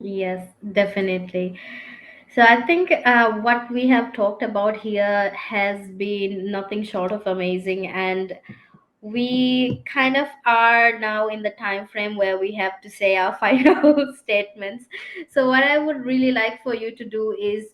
Yes, definitely. So I think what we have talked about here has been nothing short of amazing, and we kind of are now in the time frame where we have to say our final statements. So what I would really like for you to do is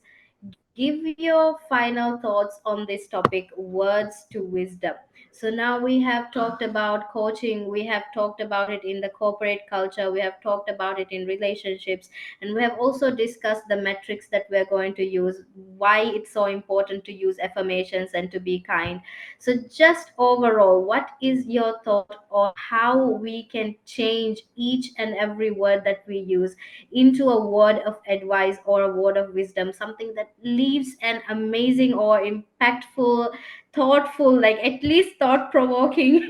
give your final thoughts on this topic, words to wisdom. So now we have talked about coaching, we have talked about it in the corporate culture, we have talked about it in relationships, and we have also discussed the metrics that we're going to use, why it's so important to use affirmations and to be kind. So just overall, what is your thought on how we can change each and every word that we use into a word of advice or a word of wisdom, something that leaves an amazing or impactful, thoughtful, like at least thought provoking?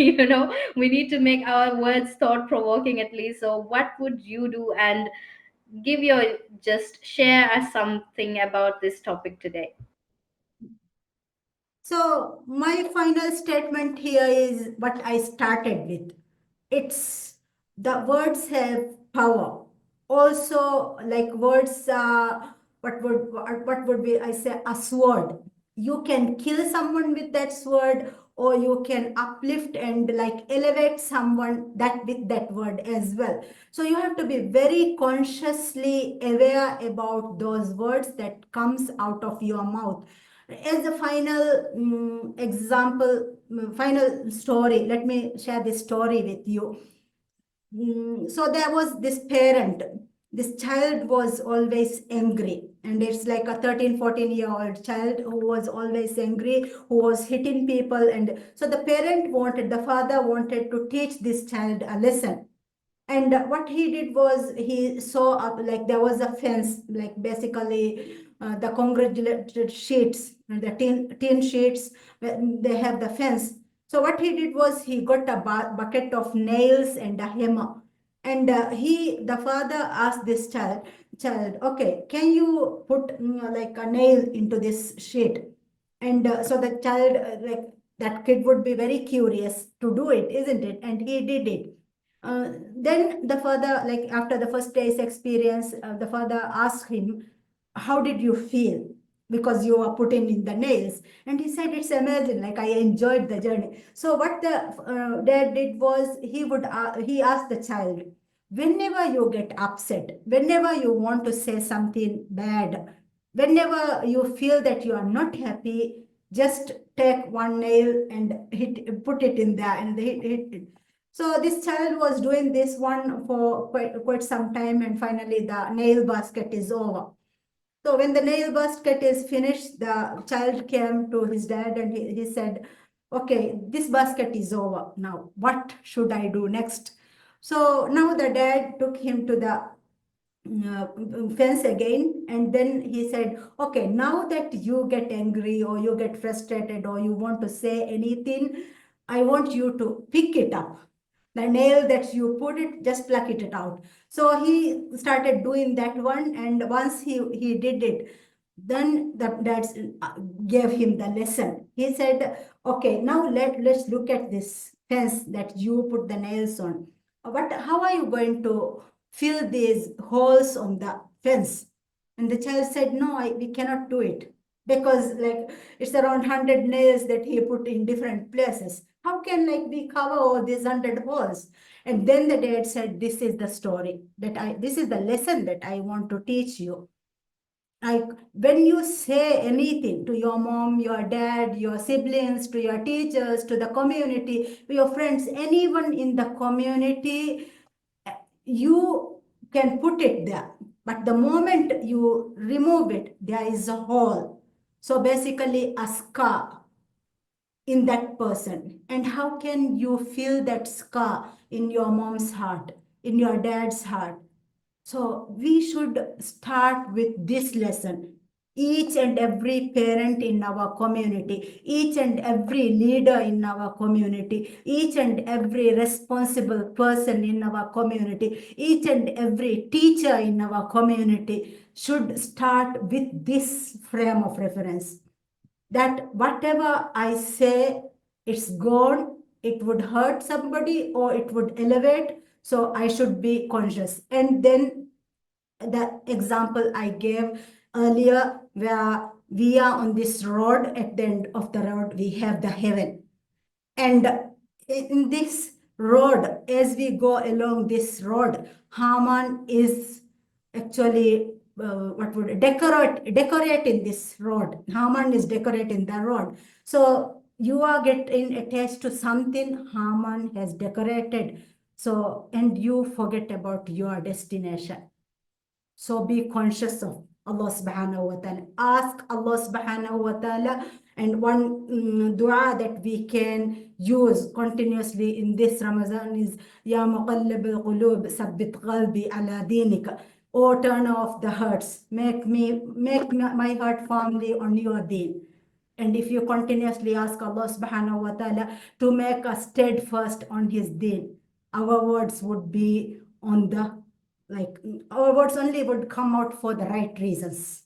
We need to make our words thought provoking at least. So what would you do, and give your, just share us something about this topic today. So my final statement here is what I started with. It's the words have power. Also, like words, what would be I say a sword. You can kill someone with that sword, or you can uplift and like elevate someone that with that word as well. So you have to be very consciously aware about those words that comes out of your mouth. As a final example, final story, let me share this story with you. So there was this parent. This child was always angry, and it's like a 13, 14-year-old child who was always angry, who was hitting people. And so the father wanted to teach this child a lesson. And what he did was he saw up, like there was a fence, like basically the congratulated sheets, the tin sheets, they have the fence. So what he did was he got a bucket of nails and a hammer. And the father asked this child, okay, can you put like a nail into this sheet? And so the child, like that kid would be very curious to do it, isn't it? And he did it. Then the father, like after the first day's experience, the father asked him, how did you feel? Because you are putting in the nails. And he said, it's amazing, like I enjoyed the journey. So what the dad did was he asked the child, whenever you get upset, whenever you want to say something bad, whenever you feel that you are not happy, just take one nail and put it in there and hit it. So this child was doing this one for quite some time, and finally the nail basket is over. So when the nail basket is finished, the child came to his dad and he said, okay, this basket is over. Now, what should I do next? So now the dad took him to the fence again, and then he said, okay, now that you get angry or you get frustrated or you want to say anything, I want you to pick it up. The nail that you put it, just pluck it out. So he started doing that one, and once he did it, then the dad gave him the lesson. He said, okay, now let's look at this fence that you put the nails on. But how are you going to fill these holes on the fence? And the child said, no, we cannot do it, because like it's around 100 nails that he put in different places. How can like we cover all these 100 holes? And then the dad said, this is the story that this is the lesson that I want to teach you. Like when you say anything to your mom, your dad, your siblings, to your teachers, to the community, to your friends, anyone in the community, you can put it there. But the moment you remove it, there is a hole. So basically a scar in that person. And how can you feel that scar in your mom's heart, in your dad's heart? So we should start with this lesson. Each and every parent in our community, each and every leader in our community, each and every responsible person in our community, each and every teacher in our community should start with this frame of reference, that whatever I say, it's gone, it would hurt somebody or it would elevate. So I should be conscious. And then the example I gave earlier, where we are on this road, at the end of the road, we have the heaven. And in this road, as we go along this road, Haman is actually what would decorate in this road. Haman is decorating the road. So you are getting attached to something Haman has decorated. So, and you forget about your destination. So be conscious of Allah subhanahu wa ta'ala. Ask Allah subhanahu wa ta'ala. And one dua that we can use continuously in this Ramadan is Ya muqallib al-qulub sabbit qalbi ala dinika. O turner of the hearts, make my heart firmly on your deen. And if you continuously ask Allah subhanahu wa ta'ala to make us steadfast on his deen, our words would be on the, like, our words only would come out for the right reasons.